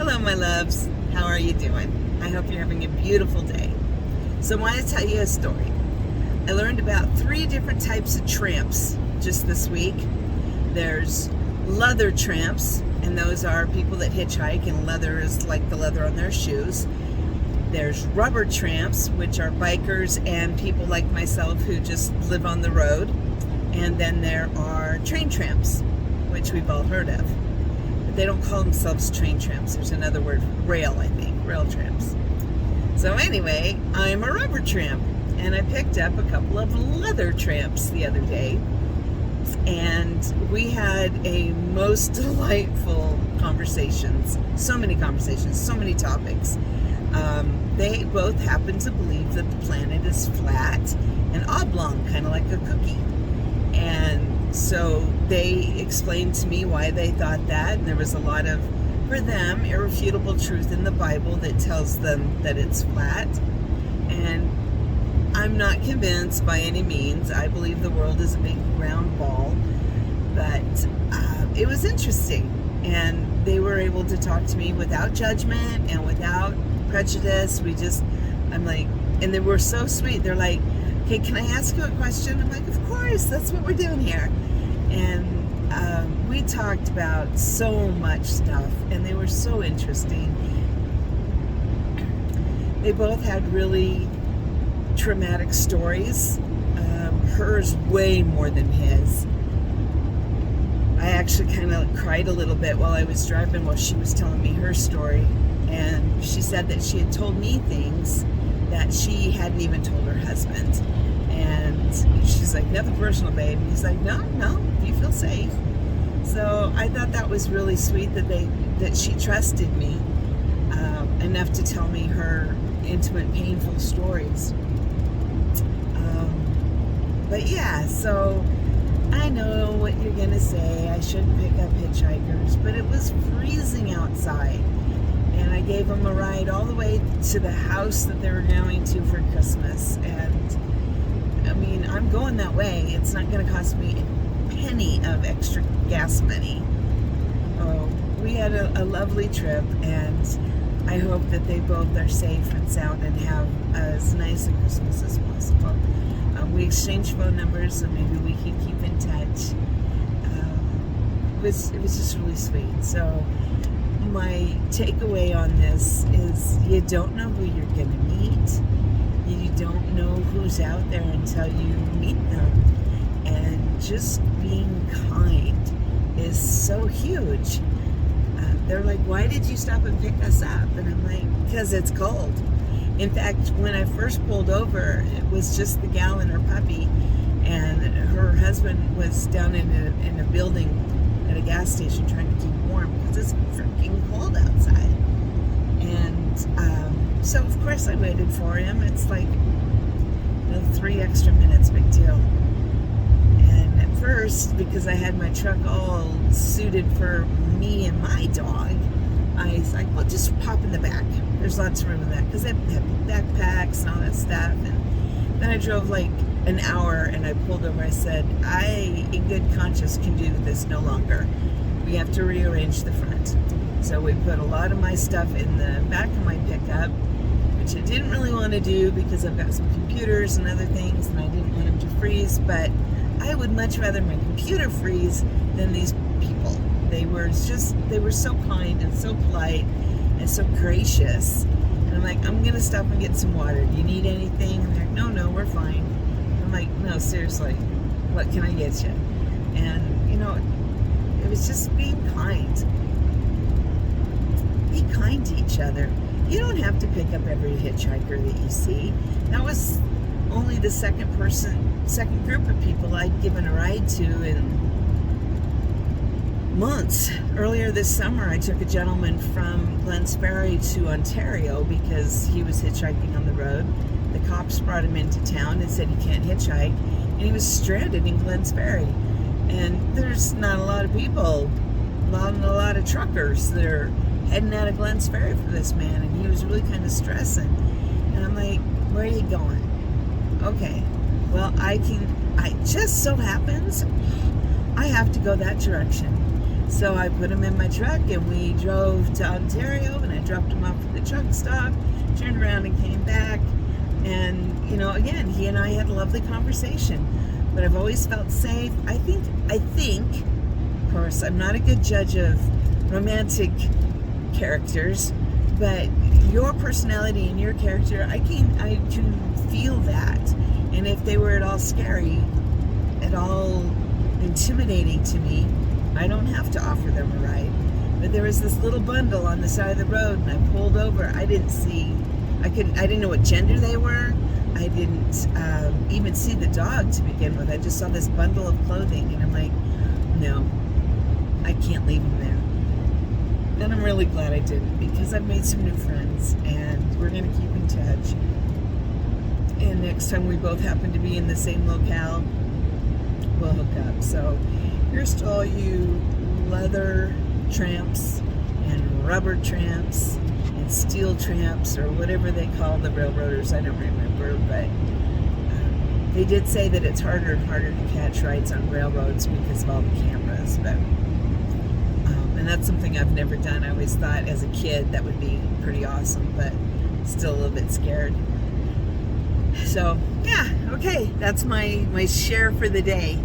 Hello, my loves. How are you doing? I hope you're having a beautiful day. So I want to tell you a story. I learned about 3 different types of tramps just this week. There's leather tramps, and those are people that hitchhike, and leather is like the leather on their shoes. There's rubber tramps, which are bikers and people like myself who just live on the road. And then there are train tramps, which we've all heard of. But they don't call themselves train tramps. There's another word, rail, I think, rail tramps. So anyway, I'm a rubber tramp, and I picked up a couple of leather tramps the other day, and we had a most delightful conversations. So many conversations, so many topics. They both happen to believe that the planet is flat and oblong, kind of like a cookie. And so they explained to me why they thought that, and there was a lot of, for them, irrefutable truth in the Bible that tells them that it's flat. And I'm not convinced by any means. I believe the world is a big round ball, but it was interesting, and they were able to talk to me without judgment and without prejudice. I'm like, and they were so sweet. They're like, "Hey, can I ask you a question?" I'm like, "Of course, that's what we're doing here." And we talked about so much stuff, and they were so interesting. They both had really traumatic stories. Hers way more than his. I actually kind of cried a little bit while I was driving while she was telling me her story. And she said that she had told me things that she hadn't even told her husband. And she's like, "Nothing personal, babe." And he's like, no, you feel safe. So I thought that was really sweet that she trusted me enough to tell me her intimate, painful stories. But yeah, so I know what you're gonna say. I shouldn't pick up hitchhikers, but it was freezing outside. And I gave them a ride all the way to the house that they were going to for Christmas. And I mean, I'm going that way. It's not going to cost me a penny of extra gas money. Oh, we had a lovely trip, and I hope that they both are safe and sound and have as nice a Christmas as possible. We exchanged phone numbers, so maybe we can keep in touch. It was just really sweet. So my takeaway on this is you don't know who you're going to meet. You don't know who's out there until you meet them. And just being kind is so huge. They're like, "Why did you stop and pick us up?" And I'm like, "Because it's cold." In fact, when I first pulled over, it was just the gal and her puppy, and her husband was down in a building at a gas station trying to keep warm because it's freaking cold outside. And so of course I waited for him. It's like 3 extra minutes, big deal. And at first, because I had my truck all suited for me and my dog, I was like, "Well, just pop in the back. There's lots of room in that," because they have backpacks and all that stuff. And then I drove like an hour, and I pulled over. I said, "I, in good conscience, can do this no longer. We have to rearrange the front." So we put a lot of my stuff in the back of my pickup, which I didn't really want to do because I've got some computers and other things, and I didn't want them to freeze. But I would much rather my computer freeze than these people. They were so kind and so polite and so gracious. And I'm like, "I'm gonna stop and get some water. Do you need anything?" And they're like, No, we're fine. I'm like, "No, seriously, what can I get you?" And it was just being kind. Be kind to each other. You don't have to pick up every hitchhiker that you see. That was only the second group of people I'd given a ride to in months. Earlier this summer, I took a gentleman from Glens Ferry to Ontario because he was hitchhiking on the road. The cops brought him into town and said he can't hitchhike, and he was stranded in Glens Ferry. And there's not a lot of people, not a lot of truckers that are heading out of Glens Ferry for this man, and he was really kind of stressing. And I'm like, "Where are you going?" "Okay, well, it just so happens I have to go that direction." So I put him in my truck and we drove to Ontario, and I dropped him off at the truck stop, turned around and came back. And, again, he and I had a lovely conversation. But I've always felt safe. I think, of course, I'm not a good judge of romantic characters, but your personality and your character, I can feel that. And if they were at all scary, at all intimidating to me, I don't have to offer them a ride. But there was this little bundle on the side of the road, and I pulled over. I didn't know what gender they were. I didn't even see the dog to begin with. I just saw this bundle of clothing, and I'm like, no, I can't leave him there. And I'm really glad I didn't, because I've made some new friends, and we're going to keep in touch. And next time we both happen to be in the same locale, we'll hook up. So here's to all you leather tramps and rubber tramps and steel tramps, or whatever they call the railroaders. I don't remember, but they did say that it's harder and harder to catch rides on railroads because of all the cameras. But and that's something I've never done. I always thought as a kid that would be pretty awesome, but still a little bit scared. So yeah, okay, that's my share for the day.